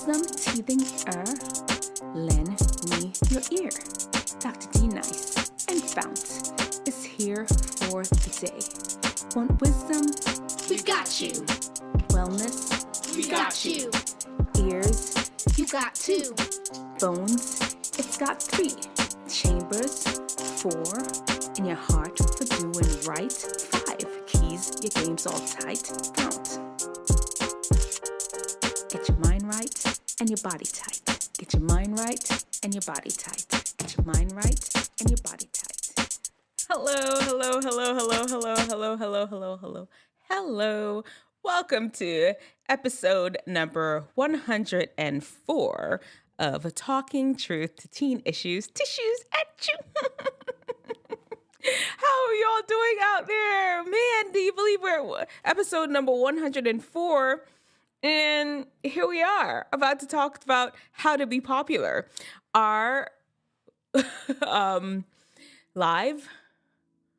wisdom teething lend me your ear. Dr. D Nice and FOUNT is here for the day. Want wisdom? We've got you. Wellness? We got you. Ears? You got two. Phones? It's got 3. Chambers? 4. In your heart for doing right? 5. Keys, your game's all tight. FOUNT. Get your mind right and your body tight. Get your mind right and your body tight. Get your mind right and your body tight. Hello. Welcome to episode number 104 of Talking Truth to Teen Issues, Tissues at You. How are y'all doing out there? Man, do you believe we're episode number 104? And here we are, about to talk about how to be popular. Our live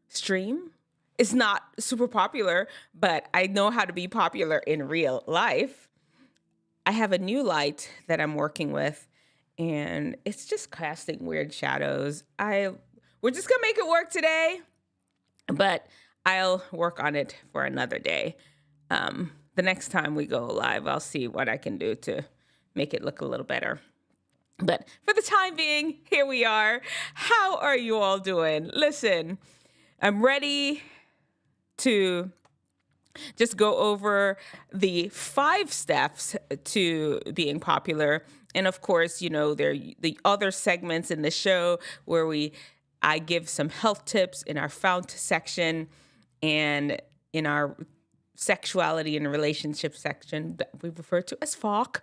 stream is not super popular, but I know how to be popular in real life. I have a new light that I'm working with, and it's just casting weird shadows. We're just gonna make it work today, but I'll work on it for another day. The next time we go live, I'll see what I can do to make it look a little better. But for the time being, here we are. How are you all doing? Listen, I'm ready to just go over the 5 steps to being popular. And of course, you know, there are the other segments in the show where I give some health tips in our FOUNT section and in our sexuality and relationship section that we refer to as FOCK.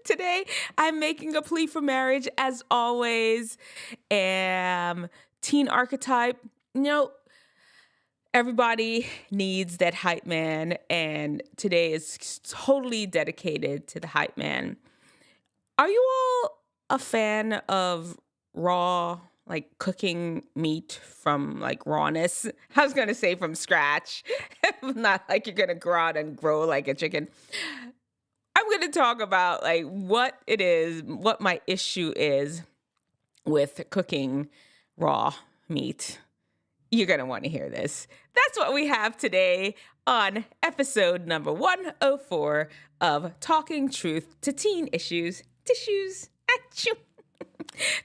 Today, I'm making a plea for marriage as always. Teen Archetype, you know, everybody needs that Hypeman, and today is totally dedicated to the Hypeman. Are you all a fan of raw, like cooking meat from like rawness? I was going to say from scratch, not like you're going to grow out and grow like a chicken. I'm going to talk about like what it is, what my issue is with cooking raw meat. You're going to want to hear this. That's what we have today on episode number 104 of Talking Truth to Teen Issues, Tissues at You.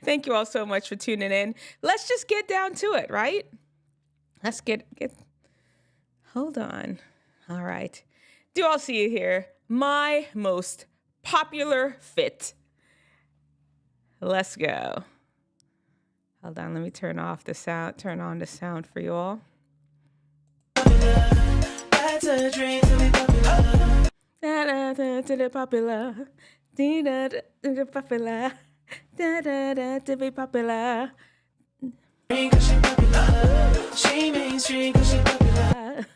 Thank you all so much for tuning in. Let's just get down to it, right? Let's get hold on. All right. Do you all see it here? My most popular fit. Let's go. Hold on, let me turn on the sound for you all. That's a dream to be popular. To be popular. To be popular. To be popular. She mainstream 'cause she popular.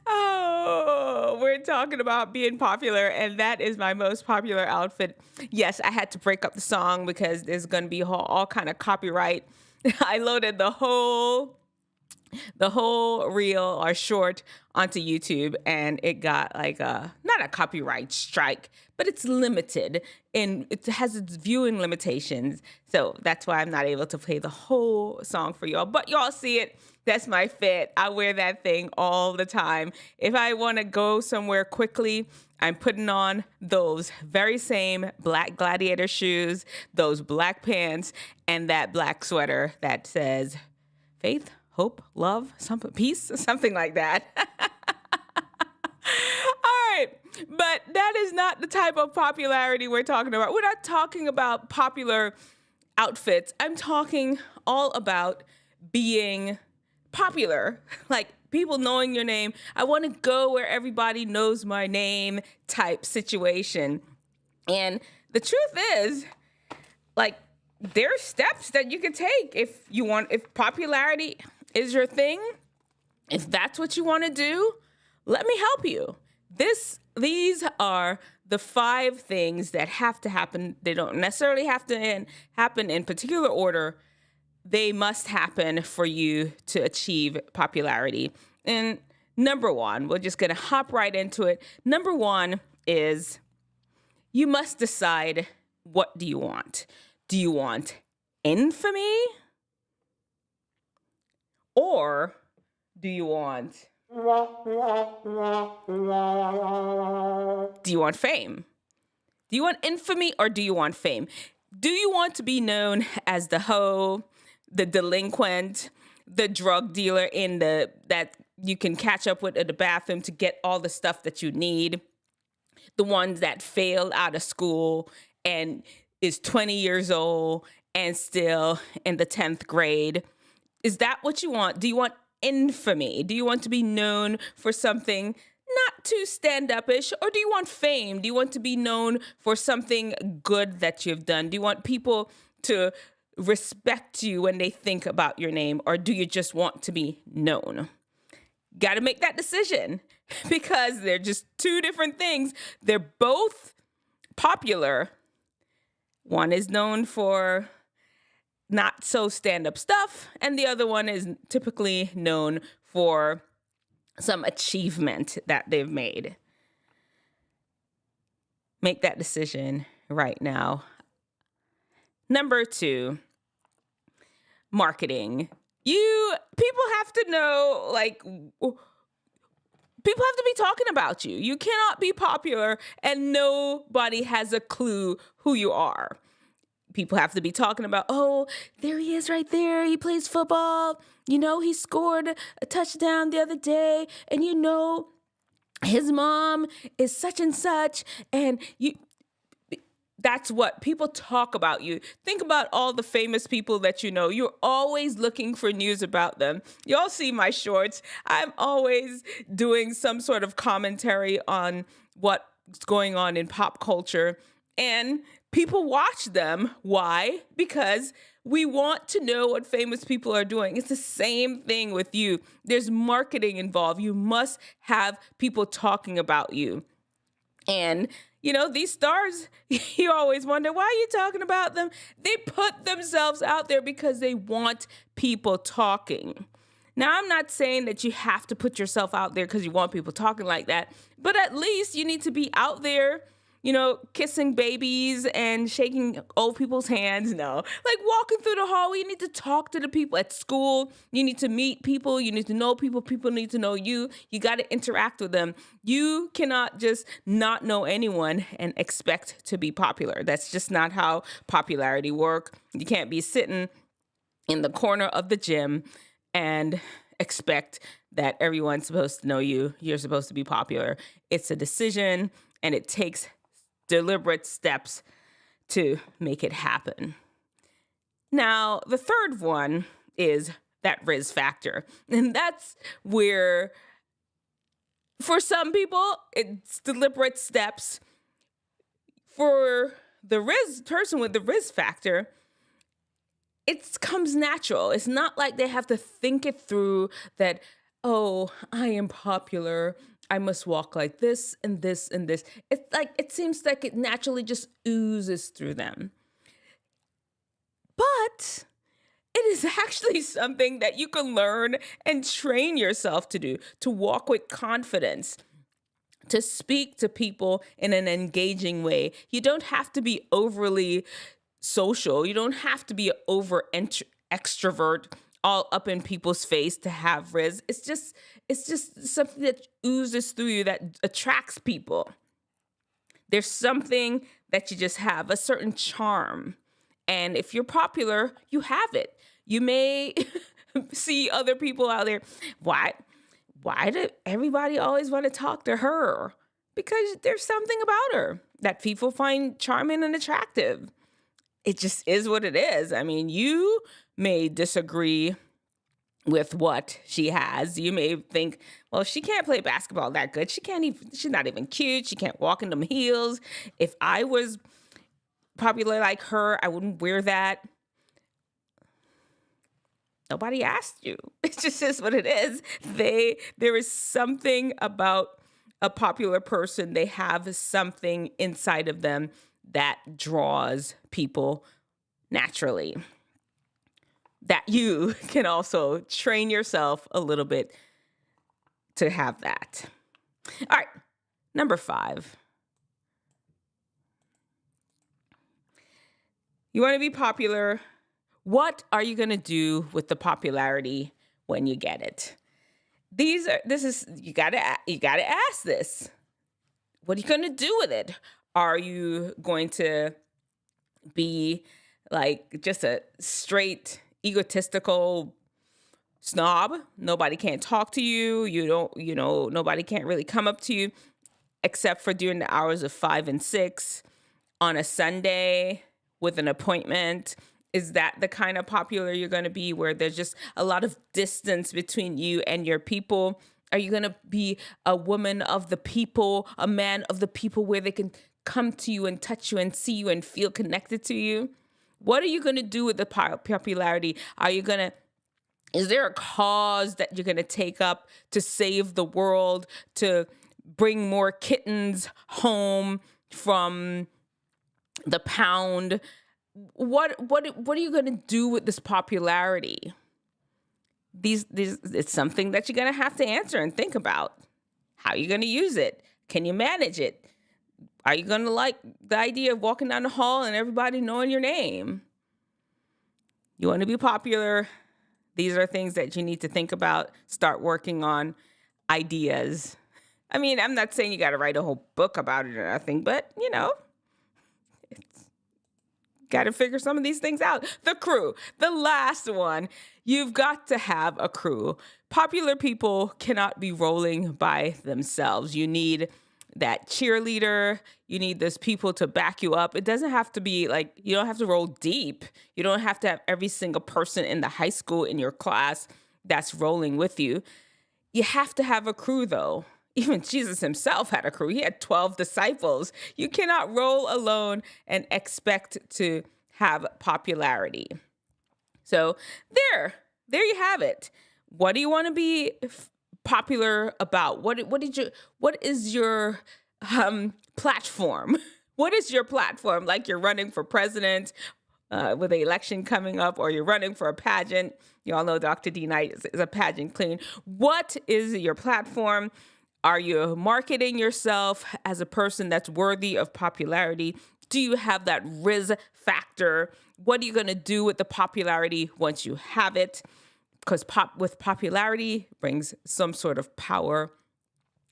Oh, we're talking about being popular, and that is my most popular outfit. Yes, I had to break up the song because there's going to be all kind of copyright. I loaded the whole reel or short onto YouTube, and it got like not a copyright strike, but it's limited and it has its viewing limitations. So that's why I'm not able to play the whole song for y'all, but y'all see it. That's my fit. I wear that thing all the time. If I want to go somewhere quickly, I'm putting on those very same black gladiator shoes, those black pants, and that black sweater that says faith, hope, love, peace, something like that. All right, but that is not the type of popularity we're talking about. We're not talking about popular outfits. I'm talking all about being popular, like people knowing your name. I want to go where everybody knows my name type situation. And the truth is, like, there are steps that you can take if popularity is your thing. If that's what you want to do, let me help you. These are the 5 things that have to happen. They don't necessarily have to happen in particular order. They must happen for you to achieve popularity. And number 1, we're just going to hop right into it. Number 1 is you must decide, what do you want? Do you want infamy? Or do you want fame? Do you want infamy or do you want fame? Do you want to be known as the hoe, the delinquent, the drug dealer that you can catch up with at the bathroom to get all the stuff that you need? The ones that failed out of school and is 20 years old and still in the 10th grade? Is that what you want? Do you want infamy? Do you want to be known for something not too stand-up-ish? Or do you want fame? Do you want to be known for something good that you've done? Do you want people to respect you when they think about your name? Or do you just want to be known? Got to make that decision, because they're just two different things. They're both popular. One is known for not so stand-up stuff, and the other one is typically known for some achievement that they've made. Make that decision right now. Number 2, marketing. People have to know, people have to be talking about you. You cannot be popular and nobody has a clue who you are. People have to be talking about, oh, there he is right there. He plays football. He scored a touchdown the other day. And his mom is such and such. And that's what people talk about you. Think about all the famous people that you know. You're always looking for news about them. Y'all see my shorts. I'm always doing some sort of commentary on what's going on in pop culture. And people watch them. Why? Because we want to know what famous people are doing. It's the same thing with you. There's marketing involved. You must have people talking about you. And, these stars, you always wonder, why are you talking about them? They put themselves out there because they want people talking. Now, I'm not saying that you have to put yourself out there because you want people talking like that, but at least you need to be out there, kissing babies and shaking old people's hands. No, like walking through the hallway, you need to talk to the people at school. You need to meet people. You need to know people. People need to know you. You got to interact with them. You cannot just not know anyone and expect to be popular. That's just not how popularity works. You can't be sitting in the corner of the gym and expect that everyone's supposed to know you. You're supposed to be popular. It's a decision, and it takes deliberate steps to make it happen. Now, the third one is that Riz factor. And that's where, for some people, it's deliberate steps. For the person with the Riz factor, it comes natural. It's not like they have to think it through that, oh, I am popular. I must walk like this and this and this. It seems like it naturally just oozes through them. But it is actually something that you can learn and train yourself to do, to walk with confidence, to speak to people in an engaging way. You don't have to be overly social. You don't have to be an over extrovert all up in people's face to have Riz. It's just something that oozes through you that attracts people. There's something that you just have, a certain charm. And if you're popular, you have it. You may see other people out there. Why do everybody always want to talk to her? Because there's something about her that people find charming and attractive. It just is what it is. I mean, you may disagree with what she has. You may think, well, she can't play basketball that good. She's not even cute. She can't walk in them heels. If I was popular like her, I wouldn't wear that. Nobody asked you. It just is what it is. There is something about a popular person. They have something inside of them that draws people naturally. That you can also train yourself a little bit to have that. All right, number 5. You want to be popular. What are you going to do with the popularity when you get it? You got to ask this. What are you going to do with it? Are you going to be like just a straight egotistical snob? Nobody can't talk to you. Nobody can't really come up to you except for during the hours of 5 and 6 on a Sunday with an appointment. Is that the kind of popular you're going to be, where there's just a lot of distance between you and your people? Are you going to be a woman of the people, a man of the people, where they can come to you and touch you and see you and feel connected to you? What are you going to do with the popularity? Is there a cause that you're going to take up to save the world, to bring more kittens home from the pound? What are you going to do with this popularity? It's something that you're going to have to answer and think about. How are you going to use it? Can you manage it? Are you going to like the idea of walking down the hall and everybody knowing your name? You want to be popular. These are things that you need to think about. Start working on ideas. I mean, I'm not saying you got to write a whole book about it or nothing, but it's got to figure some of these things out. The crew, the last one. You've got to have a crew. Popular people cannot be rolling by themselves. You need that cheerleader. You need those people to back you up. It doesn't have to be like, you don't have to roll deep. You don't have to have every single person in the high school in your class that's rolling with you. You have to have a crew, though. Even Jesus himself had a crew. He had 12 disciples. You cannot roll alone and expect to have popularity. So there you have it. What do you want to be popular about? What is your platform? What is your platform? Like, you're running for president with the election coming up, or you're running for a pageant. You all know Dr. D. Knight is a pageant queen. What is your platform? Are you marketing yourself as a person that's worthy of popularity? Do you have that Riz factor? What are you going to do with the popularity once you have it? Because with popularity brings some sort of power.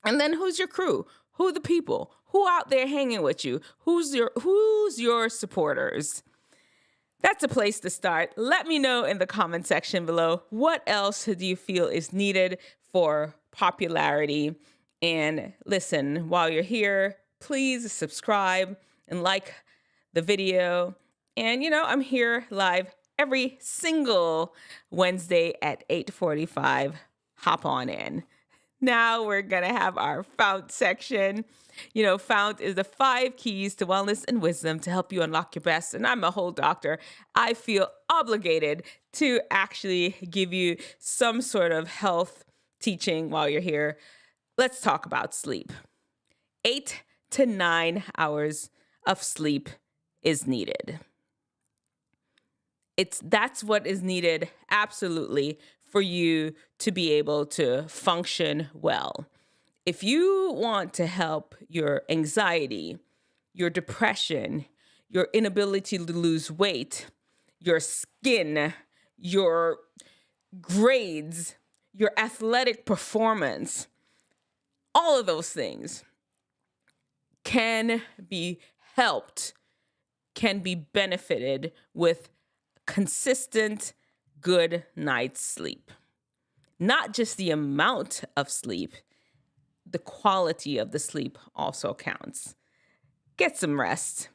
And then who's your crew? Who are the people? Who out there hanging with you? Who's your supporters? That's a place to start. Let me know in the comment section below. What else do you feel is needed for popularity? And listen, while you're here, please subscribe and like the video. And I'm here live every single Wednesday at 8:45. Hop on in. Now we're going to have our FOUNT section. FOUNT is the 5 keys to wellness and wisdom to help you unlock your best. And I'm a whole doctor. I feel obligated to actually give you some sort of health teaching while you're here. Let's talk about sleep. 8 to 9 hours of sleep is needed. That's what is needed, absolutely, for you to be able to function well. If you want to help your anxiety, your depression, your inability to lose weight, your skin, your grades, your athletic performance, all of those things can be helped, can be benefited with consistent, good night's sleep. Not just the amount of sleep, the quality of the sleep also counts. Get some rest.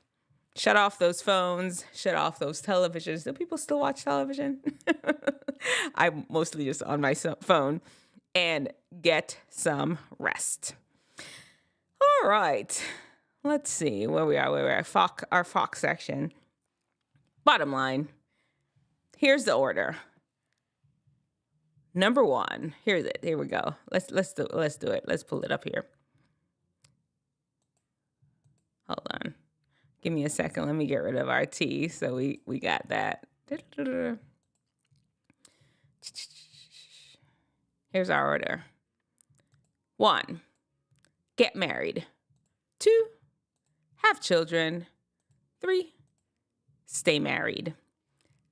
Shut off those phones, shut off those televisions. Do people still watch television? I'm mostly just on my phone. And get some rest. All right. Let's see where we are. Our FOCK section. Bottom line. Here's the order. Number 1. Here's it. Here we go. Let's do it. Let's pull it up here. Hold on. Give me a second. Let me get rid of our T. So we got that. Here's our order. 1, get married. 2, have children. 3, stay married.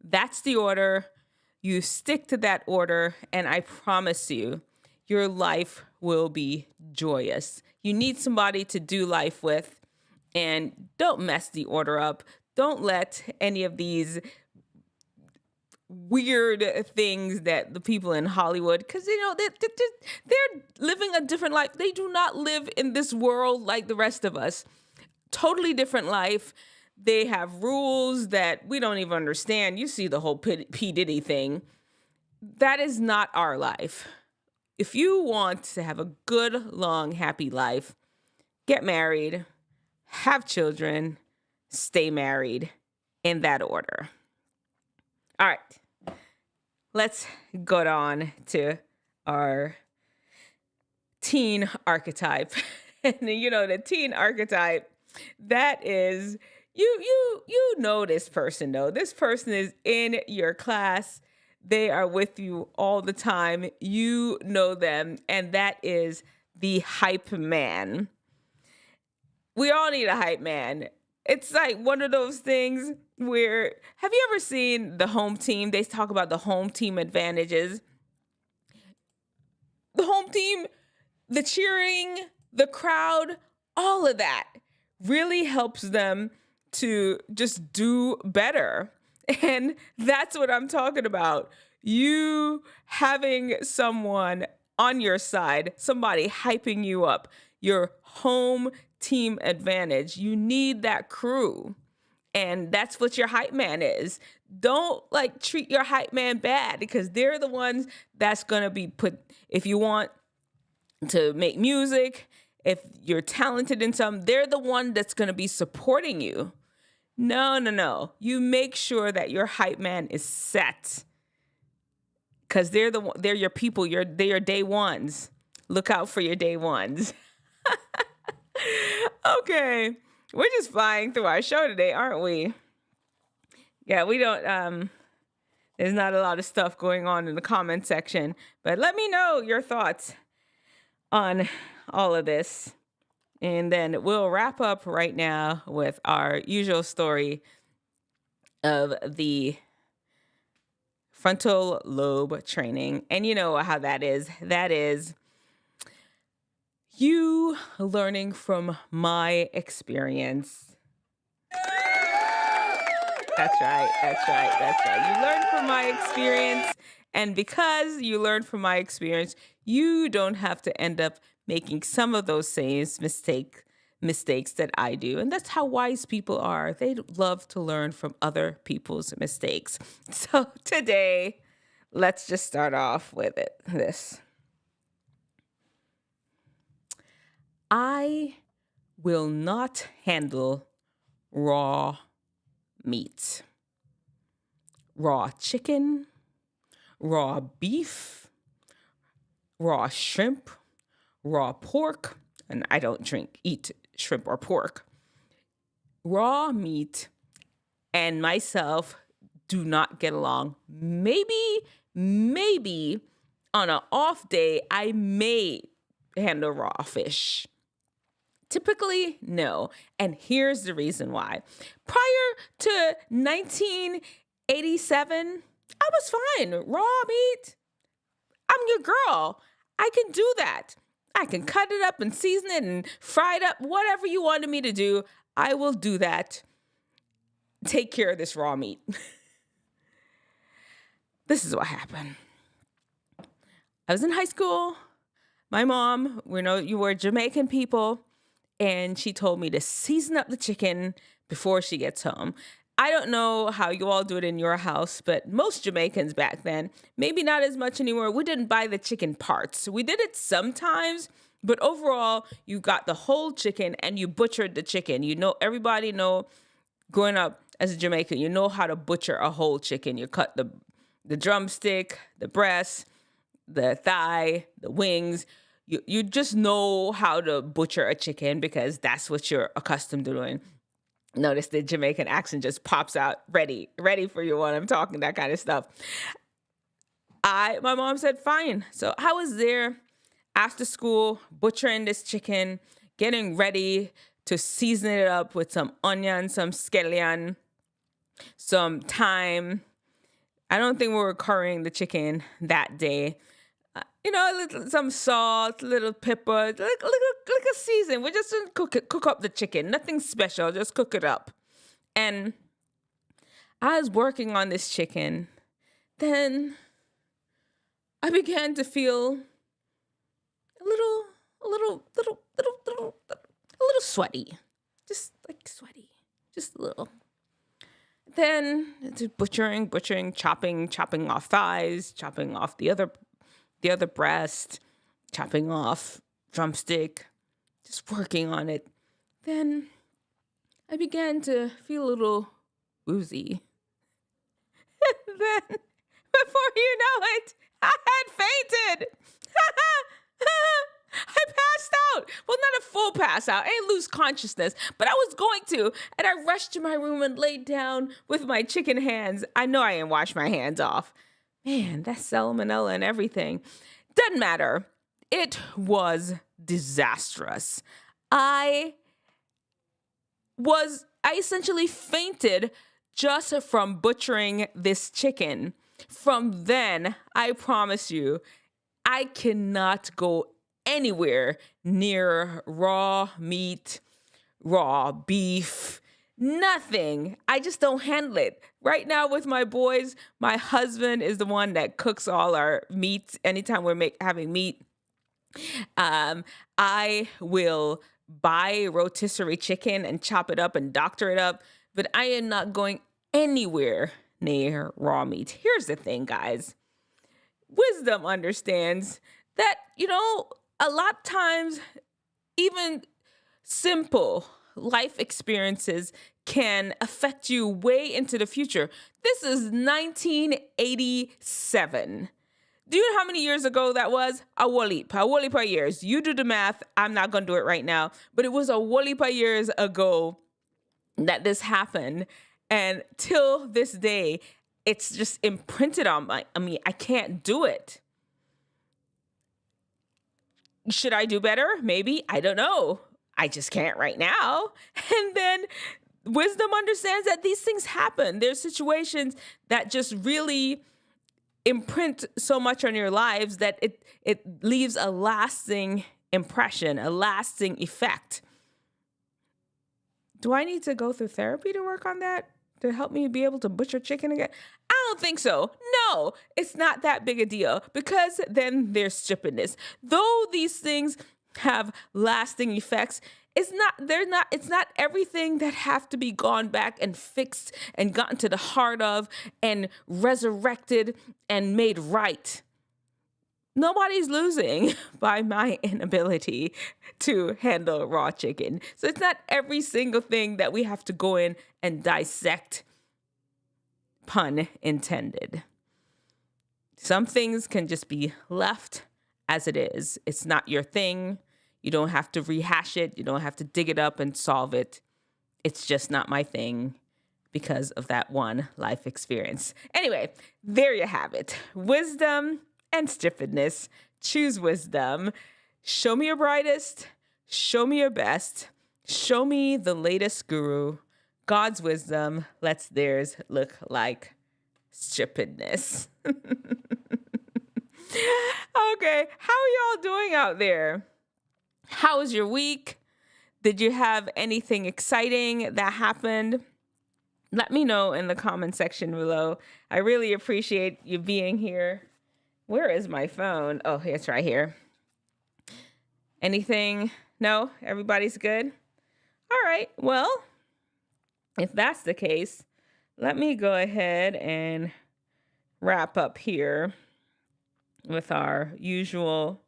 That's the order. You stick to that order, and I promise you, your life will be joyous. You need somebody to do life with, and don't mess the order up. Don't let any of these weird things that the people in Hollywood, because they're living a different life. They do not live in this world like the rest of us. Totally different life. They have rules that we don't even understand. You see the whole P. Diddy thing. That is not our life. If you want to have a good, long, happy life, get married, have children, stay married, in that order. All right. Let's go on to our teen archetype. And the teen archetype, that is, you know this person, though. This person is in your class. They are with you all the time. You know them, and that is the hype man. We all need a hype man. It's like one of those things where, have you ever seen the home team? They talk about the home team advantages. The home team, the cheering, the crowd, all of that really helps them to just do better. And that's what I'm talking about. You having someone on your side, somebody hyping you up, your home team advantage. You need that crew. And that's what your hype man is. Don't treat your hype man bad, because they're the ones that's going to be put, if you want to make music, if you're talented in something, they're the one that's going to be supporting you. No. You make sure that your hype man is set, because they're your people. They're your day ones. Look out for your day ones. Okay. We're just flying through our show today, aren't we? Yeah, we don't, there's not a lot of stuff going on in the comment section, but let me know your thoughts on all of this. And then we'll wrap up right now with our usual story of the frontal lobe training. And you know how that is. That is you learning from my experience. That's right. You learn from my experience. And because you learn from my experience, you don't have to end up making some of those same mistakes that I do. And that's how wise people are. They love to learn from other people's mistakes. So today, let's just start off with this. I will not handle raw meat. Raw chicken, raw beef, raw shrimp, raw pork, and I don't eat shrimp or pork. Raw meat and myself do not get along. Maybe on an off day, I may handle raw fish. Typically, no. And here's the reason why. Prior to 1987, I was fine. Raw meat, I'm your girl. I can do that. I can cut it up and season it and fry it up. Whatever you wanted me to do, I will do that. Take care of this raw meat. This is what happened. I was in high school. My mom, you were Jamaican people, and she told me to season up the chicken before she gets home. I don't know how you all do it in your house, but most Jamaicans back then, maybe not as much anymore, we didn't buy the chicken parts. We did it sometimes, but overall, you got the whole chicken and you butchered the chicken. Everybody know, growing up as a Jamaican, you know how to butcher a whole chicken. You cut the drumstick, the breast, the thigh, the wings. You just know how to butcher a chicken because that's what you're accustomed to doing. Notice the Jamaican accent just pops out, ready for you when I'm talking, that kind of stuff. My mom said, fine. So I was there after school, butchering this chicken, getting ready to season it up with some onion, some scallion, some thyme. I don't think we were currying the chicken that day. Some salt, a little pepper, like a season. We just didn't cook up the chicken. Nothing special, just cook it up. And I was working on this chicken. Then I began to feel a little sweaty. Just like sweaty. Just a little. Then it's butchering, chopping off thighs, chopping off the other breast, chopping off drumstick, just working on it. Then I began to feel a little woozy. And then, before you know it, I had fainted. I passed out. Well, not a full pass out. I didn't lose consciousness, but I was going to. And I rushed to my room and laid down with my chicken hands. I know I didn't wash my hands off. Man, that's salmonella and everything. Doesn't matter. It was disastrous. I essentially fainted just from butchering this chicken. From then, I promise you, I cannot go anywhere near raw meat, raw beef, nothing. I just don't handle it. Right now with my boys, my husband is the one that cooks all our meats. Anytime we're having meat, I will buy rotisserie chicken and chop it up and doctor it up, but I am not going anywhere near raw meat. Here's the thing, guys. Wisdom understands that, a lot of times, even simple life experiences can affect you way into the future. This is 1987. Do you know how many years ago that was? A whole heap of years. You do the math. I'm not going to do it right now. But it was a whole heap of years ago that this happened. And till this day, it's just imprinted on I can't do it. Should I do better? Maybe. I don't know. I just can't right now. And then wisdom understands that these things happen. There's situations that just really imprint so much on your lives that it leaves a lasting impression, a lasting effect. Do I need to go through therapy to work on that? To help me be able to butcher chicken again? I don't think so. No, it's not that big a deal, because then there's stupidness. Though these things have lasting effects, it's not everything that have to be gone back and fixed and gotten to the heart of and resurrected and made right. Nobody's losing by my inability to handle raw chicken. So it's not every single thing that we have to go in and dissect, pun intended. Some things can just be left as it is. It's not your thing. You don't have to rehash it. You don't have to dig it up and solve it. It's just not my thing because of that one life experience. Anyway, there you have it. Wisdom and stupidness. Choose wisdom. Show me your brightest. Show me your best. Show me the latest guru. God's wisdom lets theirs look like stupidness. Okay, how are y'all doing out there? How was your week? Did you have anything exciting that happened? Let me know in the comment section below. I really appreciate you being here. Where is my phone? Oh, it's right here. Anything? No? Everybody's good? All right. Well, if that's the case, let me go ahead and wrap up here with our usual,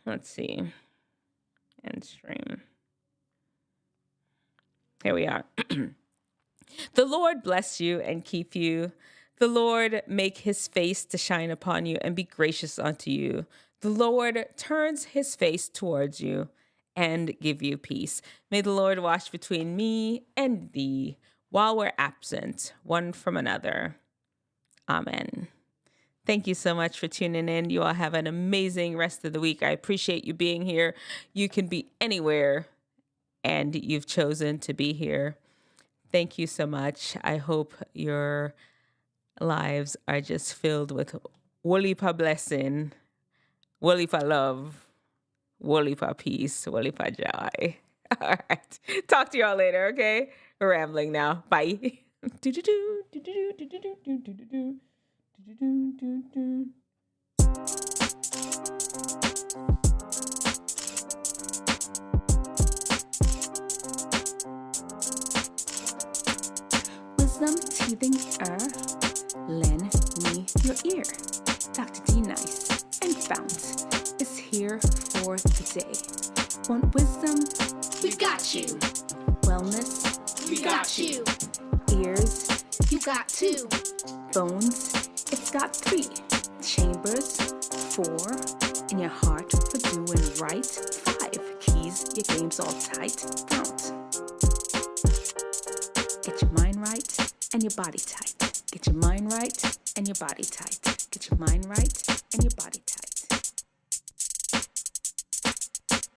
let's see, end stream. Here we are. The Lord bless you and keep you. The Lord make his face to shine upon you and be gracious unto you. The Lord turns his face towards you and give you peace. May the Lord watch between me and thee while we're absent one from another. Amen. Thank you so much for tuning in. You all have an amazing rest of the week. I appreciate you being here. You can be anywhere and you've chosen to be here. Thank you so much. I hope your lives are just filled with woolly pa blessing, woolly pa love, woolly pa peace, woolly pa joy. All right. Talk to y'all later, okay? We're rambling now. Bye. Wisdom teething lend me your ear. Dr. D Nice and FOUNT is here for the day. Want wisdom? We've got you. Wellness? We got you. Ears? You got two. Bones? It's got 3. Chambers? 4. In your heart for doing right? 5. Keys? Your game's all tight? FOUNT. Get your mind right and your body tight. Get your mind right and your body tight. Get your mind right and your body tight.